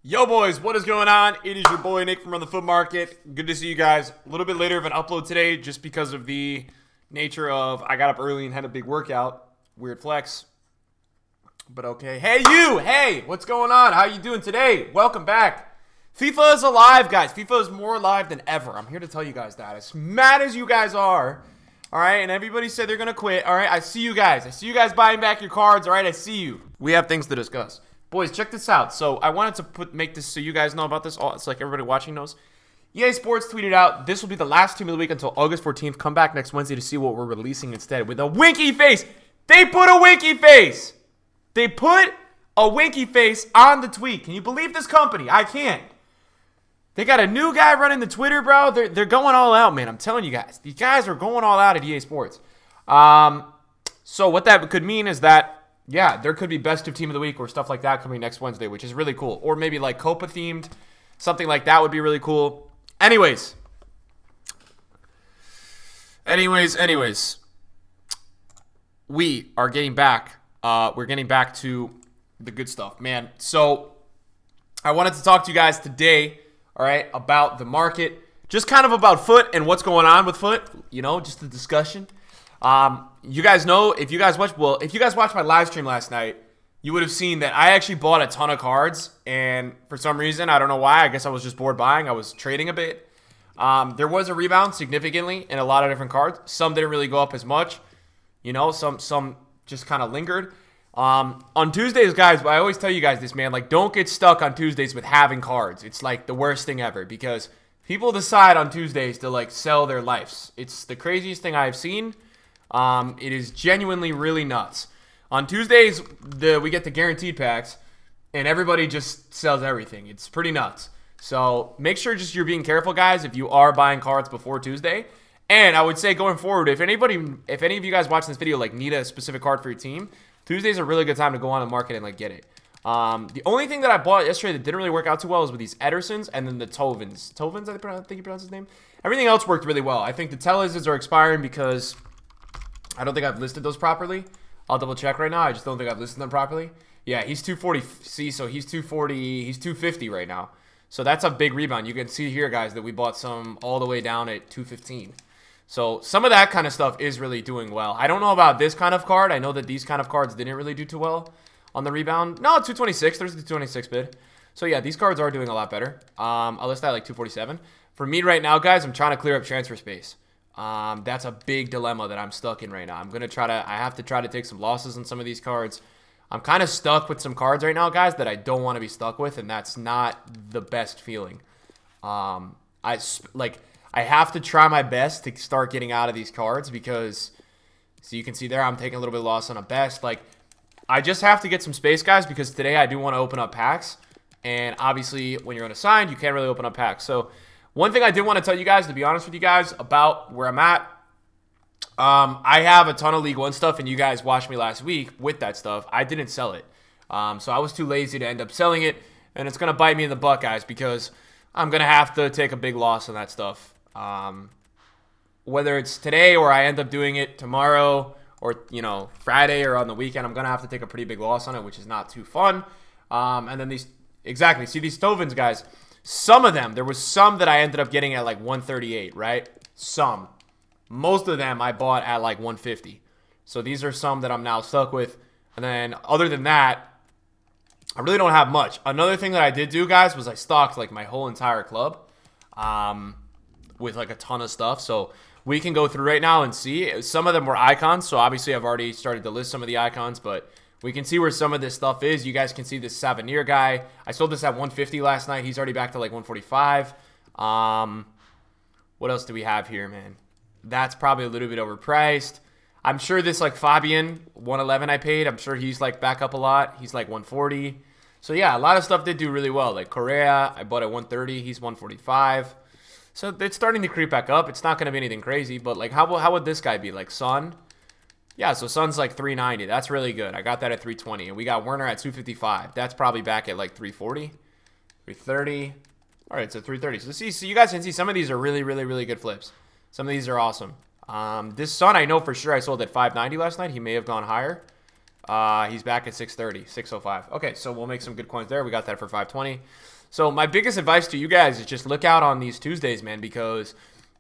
Yo boys, what is going on? It is your boy Nick from On the Foot Market. Good to see you guys. A little bit later of an upload today just because of the nature of I got up early and had a big workout. Weird flex. But okay. Hey you! Hey! What's going on? How you doing today? Welcome back. FIFA is alive, guys. FIFA is more alive than ever. I'm here to tell you guys that. As mad as you guys are, alright, and everybody said they're gonna quit, alright, I see you guys. I see you guys buying back your cards, alright, I see you. We have things to discuss. Boys, check this out. So I wanted to make this so you guys know about this. It's like everybody watching knows. EA Sports tweeted out, this will be the last team of the week until August 14th. Come back next Wednesday to see what we're releasing instead. With a winky face. They put a winky face. They put a winky face on the tweet. Can you believe this company? I can't. They got a new guy running the Twitter, bro. They're going all out, man. I'm telling you guys. These guys are going all out at EA Sports. So what that could mean is that yeah, there could be best of team of the week or stuff like that coming next Wednesday, which is really cool. Or maybe like Copa themed, something like that would be really cool. Anyways, we are getting back. We're getting back to the good stuff, man. So I wanted to talk to you guys today, all right, about the market, just kind of about foot and what's going on with foot. You know, just a discussion. You guys know, if you guys watched my live stream last night, you would have seen that I actually bought a ton of cards, and for some reason, I don't know why, I guess I was just bored buying, I was trading a bit. There was a rebound significantly in a lot of different cards. Some didn't really go up as much, you know, some just kind of lingered. On Tuesdays, guys, I always tell you guys this, man, like, don't get stuck on Tuesdays with having cards. It's like the worst thing ever, because people decide on Tuesdays to like sell their lives. It's the craziest thing I've seen. It is genuinely really nuts. On Tuesdays, we get the guaranteed packs, and everybody just sells everything. It's pretty nuts. So make sure just you're being careful, guys, if you are buying cards before Tuesday. And I would say going forward, if any of you guys watching this video like need a specific card for your team, Tuesday's a really good time to go on the market and like get it. The only thing that I bought yesterday that didn't really work out too well was with these Edersons and then the Tovens. Tovens, I think you pronounce his name. Everything else worked really well. I think the Telezes are expiring because I don't think I've listed those properly. I'll double check right now. I just don't think I've listed them properly. Yeah, he's 240. See, so he's 240. He's 250 right now. So that's a big rebound. You can see here, guys, that we bought some all the way down at 215. So some of that kind of stuff is really doing well. I don't know about this kind of card. I know that these kind of cards didn't really do too well on the rebound. No, 226. There's the 226 bid. So yeah, these cards are doing a lot better. I'll list that like 247. For me right now, guys, I'm trying to clear up transfer space. That's a big dilemma that I'm stuck in right now. I have to try to take some losses on some of these cards. I'm kind of stuck with some cards right now, guys, that I don't want to be stuck with, and that's not the best feeling. I have to try my best to start getting out of these cards because, so you can see there, I'm taking a little bit of loss on a best. Like, I just have to get some space, guys, because today I do want to open up packs, and obviously when you're unassigned, you can't really open up packs. So one thing I did want to tell you guys, to be honest with you guys, about where I'm at, I have a ton of League One stuff, and you guys watched me last week with that stuff. I didn't sell it. So I was too lazy to end up selling it, and it's going to bite me in the butt, guys, because I'm going to have to take a big loss on that stuff. Whether it's today or I end up doing it tomorrow or, you know, Friday or on the weekend, I'm going to have to take a pretty big loss on it, which is not too fun. And then see these Tovens, guys. Some of them, there was some that I ended up getting at like 138, right? Some. Most of them I bought at like 150. So these are some that I'm now stuck with. And then other than that, I really don't have much. Another thing that I did do, guys, was I stocked like my whole entire club with like a ton of stuff. So we can go through right now and see. Some of them were icons. So obviously I've already started to list some of the icons, but we can see where some of this stuff is. You guys can see this Savanier guy. I sold this at 150 last night. He's already back to like 145. What else do we have here, man? That's probably a little bit overpriced. I'm sure this like Fabian, 111 I paid. I'm sure he's like back up a lot. He's like 140. So yeah, a lot of stuff did do really well. Like Correa, I bought at 130. He's 145. So it's starting to creep back up. It's not going to be anything crazy, but like how would this guy be? Like Son? Yeah, so Son's like 390. That's really good. I got that at 320. And we got Werner at 255. That's probably back at like 340, 330. All right, so 330. So you guys can see some of these are really, really, really good flips. Some of these are awesome. This Son, I know for sure I sold at 590 last night. He may have gone higher. He's back at 630, 605. Okay, so we'll make some good coins there. We got that for 520. So my biggest advice to you guys is just look out on these Tuesdays, man, because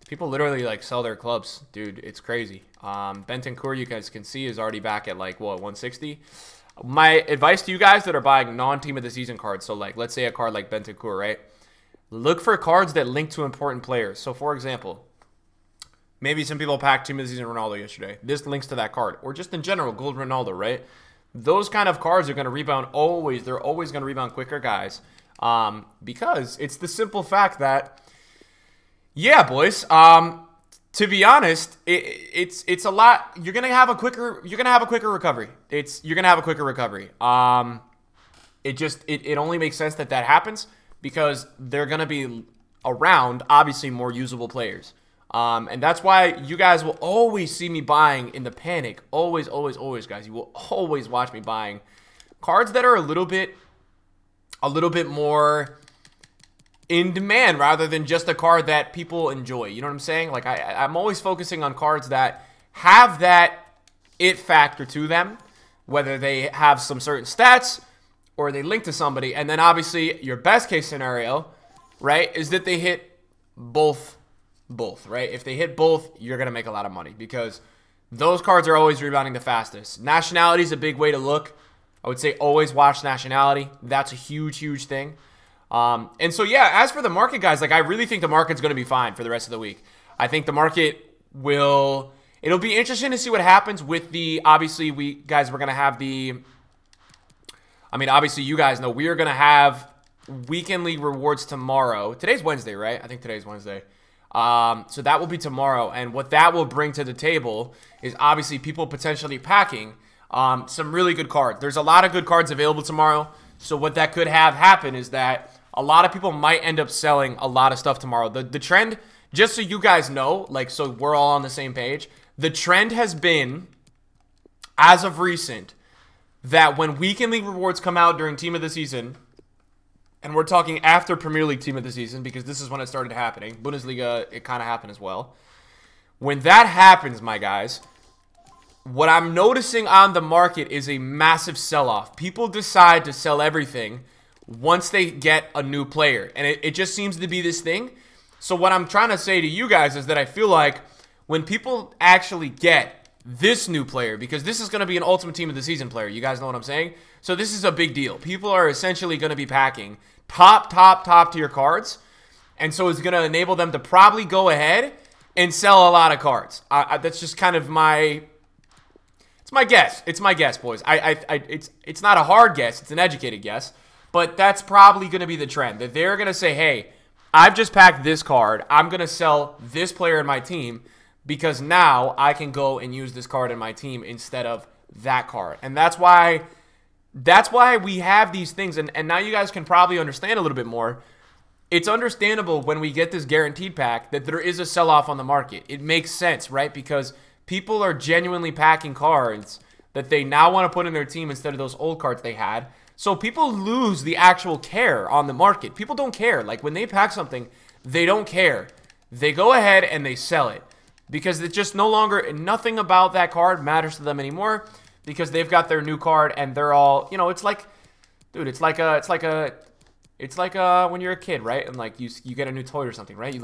people literally like sell their clubs, dude. It's crazy. Bentancur, you guys can see, is already back at like what, 160. My advice to you guys that are buying non-team of the season cards, so like let's say a card like Bentancur, right? Look for cards that link to important players. So for example, maybe some people packed team of the season Ronaldo yesterday. This links to that card, or just in general, gold Ronaldo, right? Those kind of cards are going to rebound always. They're always going to rebound quicker, guys. Because it's the simple fact that, yeah, boys. To be honest, it's a lot. You're gonna have a quicker recovery. You're gonna have a quicker recovery. It only makes sense that happens because they're gonna be around obviously more usable players. And that's why you guys will always see me buying in the panic. Always, always, always, guys. You will always watch me buying cards that are a little bit more in demand rather than just a card that people enjoy. You know what I'm saying? Like I'm always focusing on cards that have that it factor to them, whether they have some certain stats or they link to somebody. And then obviously your best case scenario, right, is that they hit both, right? If they hit both, you're going to make a lot of money because those cards are always rebounding the fastest. Nationality is a big way to look. I would say always watch nationality. That's a huge, huge thing. And so, yeah, as for the market, guys, like I really think the market's going to be fine for the rest of the week. I think the market it'll be interesting to see what happens with obviously, we're going to have obviously you guys know we are going to have weekend league rewards tomorrow. Today's Wednesday, right? I think today's Wednesday. So that will be tomorrow. And what that will bring to the table is obviously people potentially packing some really good cards. There's a lot of good cards available tomorrow. So what that could have happen is that a lot of people might end up selling a lot of stuff tomorrow. The trend, just so you guys know, like so we're all on the same page, the trend has been, as of recent, that when weekend league rewards come out during team of the season, and we're talking after Premier League team of the season because this is when it started happening. Bundesliga, it kind of happened as well. When that happens, my guys, what I'm noticing on the market is a massive sell-off. People decide to sell everything once they get a new player. And it just seems to be this thing. So what I'm trying to say to you guys is that I feel like when people actually get this new player, because this is going to be an ultimate team of the season player. You guys know what I'm saying? So this is a big deal. People are essentially going to be packing top tier cards. And so it's going to enable them to probably go ahead and sell a lot of cards. That's just kind of my guess. It's my guess, boys. It's not a hard guess. It's an educated guess. But that's probably going to be the trend. That they're going to say, hey, I've just packed this card. I'm going to sell this player in my team because now I can go and use this card in my team instead of that card. And that's why we have these things. And now you guys can probably understand a little bit more. It's understandable when we get this guaranteed pack that there is a sell-off on the market. It makes sense, right? Because people are genuinely packing cards that they now want to put in their team instead of those old cards they had. So people lose the actual care on the market. People don't care. Like when they pack something, they don't care. They go ahead and they sell it because it's just no longer, nothing about that card matters to them anymore because they've got their new card and they're all, you know, it's like, dude, it's like when you're a kid, right? And like you get a new toy or something, right?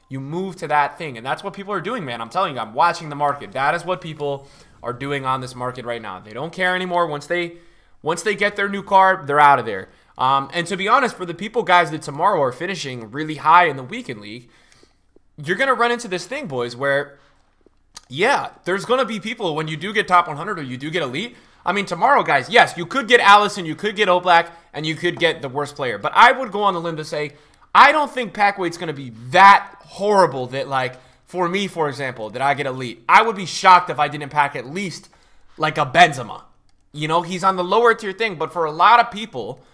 You move to that thing, and that's what people are doing, man. I'm telling you, I'm watching the market. That is what people are doing on this market right now. They don't care anymore. Once they get their new card, they're out of there. And to be honest, for the people, guys, that tomorrow are finishing really high in the weekend league, you're going to run into this thing, boys, where, yeah, there's going to be people when you do get top 100 or you do get elite. I mean, tomorrow, guys, yes, you could get Allison, you could get Oblak, and you could get the worst player. But I would go on the limb to say, I don't think pack weight's going to be that horrible that, like, for me, for example, that I get elite. I would be shocked if I didn't pack at least, like, a Benzema. You know, he's on the lower tier thing, but for a lot of people,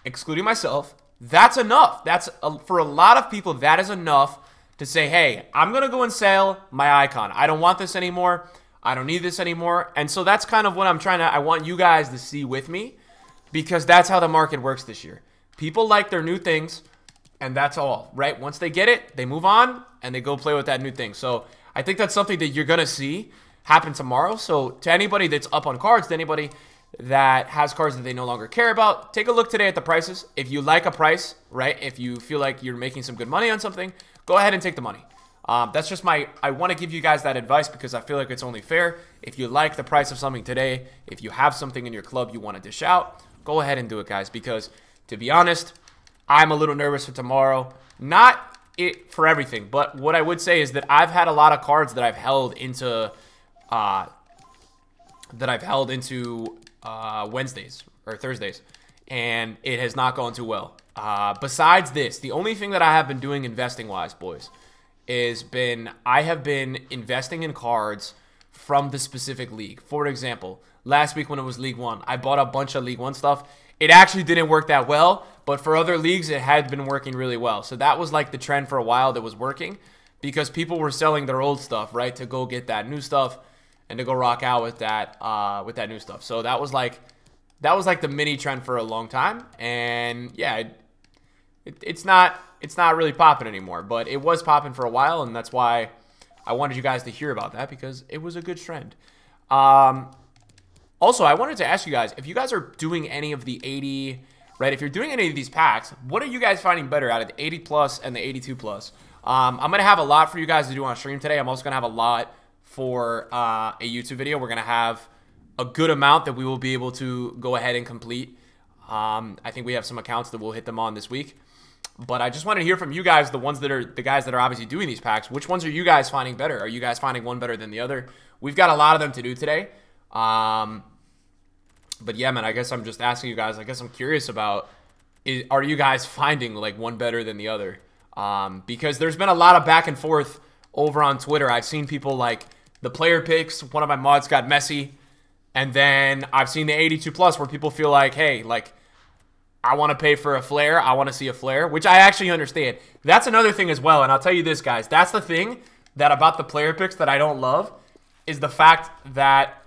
excluding myself, that's enough. For a lot of people, that is enough to say, hey, I'm going to go and sell my icon. I don't want this anymore. I don't need this anymore. And so that's kind of what I want you guys to see with me, because that's how the market works this year. People like their new things, and that's all, right? Once they get it, they move on, and they go play with that new thing. So I think that's something that you're going to see happen tomorrow. So to anybody that's up on cards, to anybody that has cards that they no longer care about, take a look today at the prices. If you like a price, right, if you feel like you're making some good money on something, go ahead and take the money. That's just I want to give you guys that advice because I feel like it's only fair. If you like the price of something today, if you have something in your club you want to dish out, go ahead and do it, guys, because to be honest, I'm a little nervous for tomorrow. Not for everything, but what I would say is that I've had a lot of cards that I've held into Wednesdays or Thursdays, and it has not gone too well. Besides this, the only thing that I have been doing investing-wise, boys, I have been investing in cards from the specific league. For example, last week when it was League 1, I bought a bunch of League 1 stuff. It actually didn't work that well, but for other leagues, it had been working really well. So that was like the trend for a while that was working because people were selling their old stuff, right, to go get that new stuff and to go rock out with that new stuff. So that was like the mini trend for a long time. And yeah, it's not really popping anymore, but it was popping for a while, and that's why I wanted you guys to hear about that because it was a good trend. Also, I wanted to ask you guys, if you guys are doing any of the 80, right, if you're doing any of these packs, what are you guys finding better out of the 80 plus and the 82 plus? I'm going to have a lot for you guys to do on stream today. I'm also going to have a lot for a YouTube video. We're going to have a good amount that we will be able to go ahead and complete. I think we have some accounts that we'll hit them on this week. But I just want to hear from you guys, the guys that are obviously doing these packs. Which ones are you guys finding better? Are you guys finding one better than the other? We've got a lot of them to do today. But yeah, man, I guess I'm just asking you guys. I guess I'm curious about, are you guys finding like one better than the other? Because there's been a lot of back and forth over on Twitter. I've seen people like the player picks. One of my mods got messy. And then I've seen the 82 plus where people feel like, hey, like, I want to pay for a flare. I want to see a flare, which I actually understand. That's another thing as well. And I'll tell you this, guys. That's the thing that about the player picks that I don't love is the fact that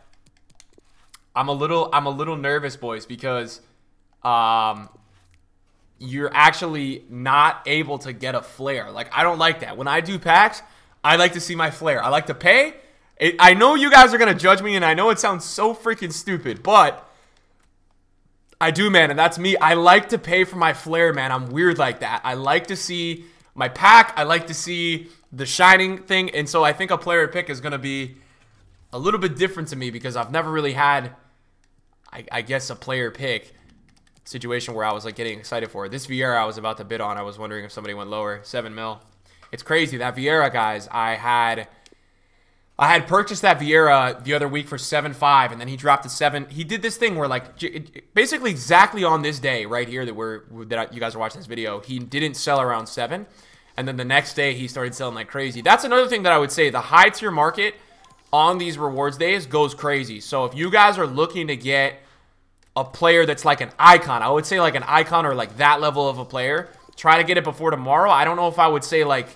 I'm a little nervous, boys, because you're actually not able to get a flare. Like, I don't like that. When I do packs, I like to see my flare. I like to pay. I know you guys are going to judge me, and I know it sounds so freaking stupid, but I do, man, and that's me. I like to pay for my flare, man. I'm weird like that. I like to see my pack. I like to see the shining thing, and so I think a player pick is going to be a little bit different to me because I've never really had, I guess, a player pick situation where I was like getting excited for it. This Vieira I was about to bid on. I was wondering if somebody went lower. 7 mil. It's crazy. That Vieira, guys, I had purchased that Vieira the other week for 7.5, and then he dropped to 7. He did this thing where, like, basically exactly on this day right here that you guys are watching this video, he didn't sell around 7, and then the next day he started selling like crazy. That's another thing that I would say. The high tier market on these rewards days goes crazy. So if you guys are looking to get a player that's like an icon, I would say like an icon or like that level of a player, try to get it before tomorrow. I don't know if I would say like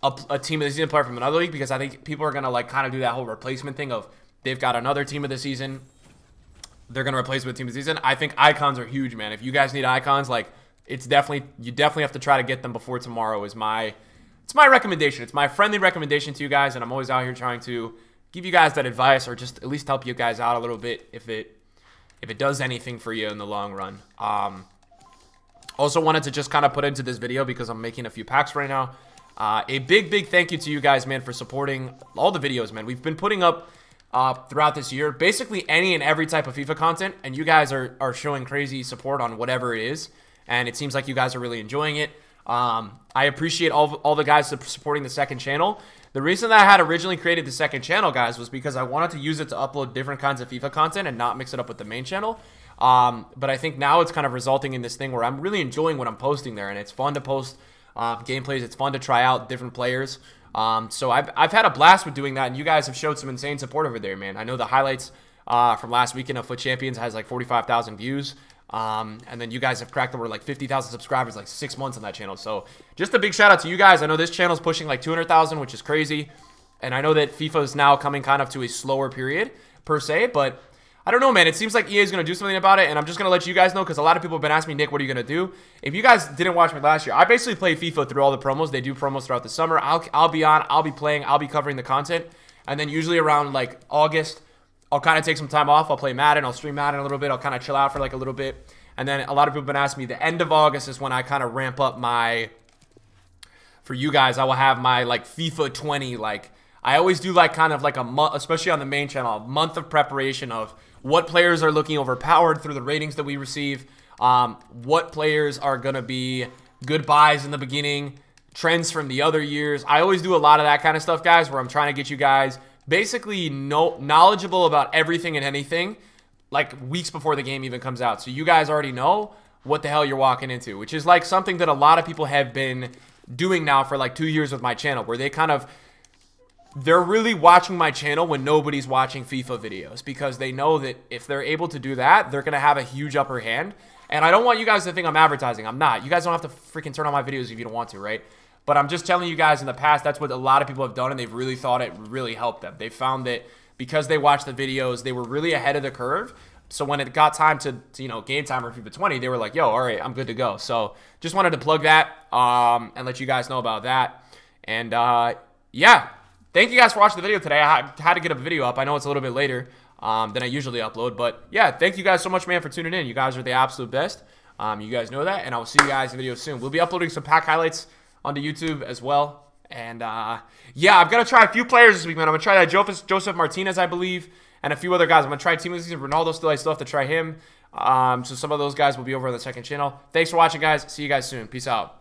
a team of the season player from another league, because I think people are going to like kind of do that whole replacement thing of they've got another team of the season, they're going to replace with team of the season. I think icons are huge, man. If you guys need icons, like you definitely have to try to get them before tomorrow it's my recommendation. It's my friendly recommendation to you guys, and I'm always out here trying to give you guys that advice or just at least help you guys out a little bit if it does anything for you in the long run. Also wanted to just kind of put into this video because I'm making a few packs right now. A big thank you to you guys, man, for supporting all the videos, man. We've been putting up throughout this year basically any and every type of FIFA content, and you guys are showing crazy support on whatever it is, and it seems like you guys are really enjoying it. I appreciate all the guys supporting the second channel. The reason that I had originally created the second channel, guys, was because I wanted to use it to upload different kinds of FIFA content and not mix it up with the main channel. But I think now it's kind of resulting in this thing where I'm really enjoying what I'm posting there, and it's fun to post gameplays. It's fun to try out different players. So I've had a blast with doing that, and you guys have showed some insane support over there, man. I know the highlights from last weekend of Foot Champions has like 45,000 views. And then you guys have cracked over like 50,000 subscribers like 6 months on that channel. So just a big shout out to you guys. I know this channel is pushing like 200,000, which is crazy. And I know that FIFA is now coming kind of to a slower period per se, but I don't know, man. It seems like EA is going to do something about it, and I'm just going to let you guys know because a lot of people have been asking me, Nick, what are you going to do? If you guys didn't watch me last year, I basically play FIFA through all the promos. They do promos throughout the summer. I'll be on, I'll be playing, I'll be covering the content, and then usually around like August, I'll kind of take some time off. I'll play Madden. I'll stream Madden a little bit. I'll kind of chill out for like a little bit. And then a lot of people have been asking me, the end of August is when I kind of ramp up my, for you guys, I will have my like FIFA 20. Like I always do like kind of like a month, especially on the main channel, a month of preparation of what players are looking overpowered through the ratings that we receive. What players are going to be good buys in the beginning, trends from the other years. I always do a lot of that kind of stuff, guys, where I'm trying to get you guys basically knowledgeable about everything and anything like weeks before the game even comes out. So you guys already know what the hell you're walking into, which is like something that a lot of people have been doing now for like 2 years with my channel, where they're really watching my channel when nobody's watching FIFA videos, because they know that if they're able to do that, they're going to have a huge upper hand. And I don't want you guys to think I'm advertising. I'm not. You guys don't have to freaking turn on my videos if you don't want to, right? But I'm just telling you guys, in the past, that's what a lot of people have done, and they've really thought it really helped them. They found that because they watched the videos, they were really ahead of the curve. So when it got time to you know, game time or FIFA 20, they were like, yo, all right, I'm good to go. So just wanted to plug that and let you guys know about that. And yeah, thank you guys for watching the video today. I had to get a video up. I know it's a little bit later than I usually upload. But yeah, thank you guys so much, man, for tuning in. You guys are the absolute best. You guys know that. And I will see you guys in the video soon. We'll be uploading some pack highlights onto YouTube as well. And yeah, I've got to try a few players this week, man. I'm going to try that Joseph Martinez, I believe, and a few other guys. I'm going to try Team of the Season. Ronaldo I still have to try him. So some of those guys will be over on the second channel. Thanks for watching, guys. See you guys soon. Peace out.